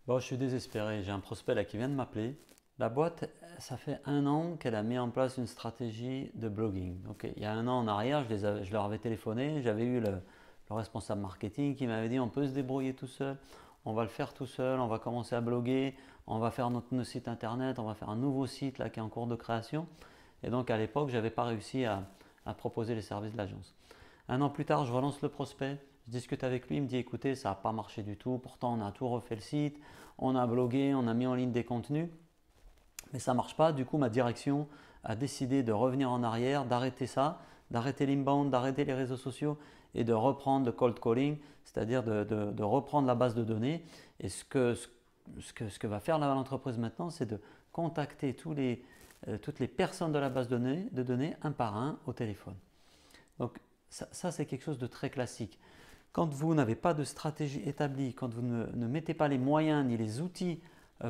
Bon, je suis désespéré. J'ai un prospect là qui vient de m'appeler. La boîte, ça fait un an qu'elle a mis en place une stratégie de blogging. Ok, il y a un an en arrière, je leur avais téléphoné. J'avais eu le responsable marketing qui m'avait dit on peut se débrouiller tout seul, on va le faire tout seul, on va commencer à bloguer, on va faire notre site internet, on va faire un nouveau site là qui est en cours de création. Et donc à l'époque, je n'avais pas réussi à proposer les services de l'agence. Un an plus tard, je relance le prospect, je discute avec lui, il me dit écoutez, ça n'a pas marché du tout, pourtant on a tout refait le site, on a blogué, on a mis en ligne des contenus, mais ça ne marche pas. Du coup, ma direction a décidé de revenir en arrière, d'arrêter ça, d'arrêter l'inbound, d'arrêter les réseaux sociaux et de reprendre le cold calling, c'est-à-dire de reprendre la base de données. Et ce que va faire l'entreprise maintenant, c'est de contacter toutes les personnes de la base de données un par un au téléphone. Donc ça, c'est quelque chose de très classique. Quand vous n'avez pas de stratégie établie, quand vous ne mettez pas les moyens ni les outils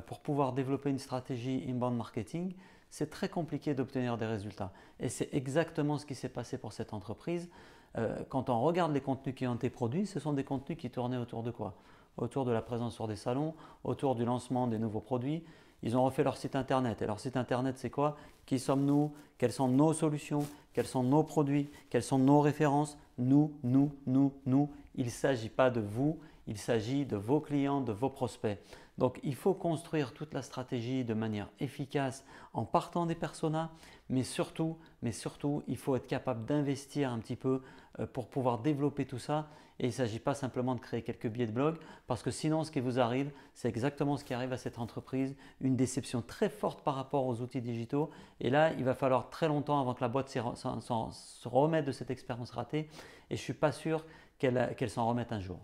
pour pouvoir développer une stratégie inbound marketing, c'est très compliqué d'obtenir des résultats. Et c'est exactement ce qui s'est passé pour cette entreprise. Quand on regarde les contenus qui ont été produits, ce sont des contenus qui tournaient autour de quoi? Autour de la présence sur des salons, autour du lancement des nouveaux produits. Ils ont refait leur site internet. Et leur site internet, c'est quoi? Qui sommes-nous? Quelles sont nos solutions? Quels sont nos produits? Quelles sont nos références? Nous, nous, nous, nous. Il ne s'agit pas de vous, il s'agit de vos clients, de vos prospects. Donc il faut construire toute la stratégie de manière efficace en partant des personas, mais surtout, il faut être capable d'investir un petit peu pour pouvoir développer tout ça. Et il ne s'agit pas simplement de créer quelques billets de blog, parce que sinon ce qui vous arrive, c'est exactement ce qui arrive à cette entreprise, une déception très forte par rapport aux outils digitaux. Et là, il va falloir très longtemps avant que la boîte se remette de cette expérience ratée. Et je ne suis pas sûr qu'elle s'en remette un jour.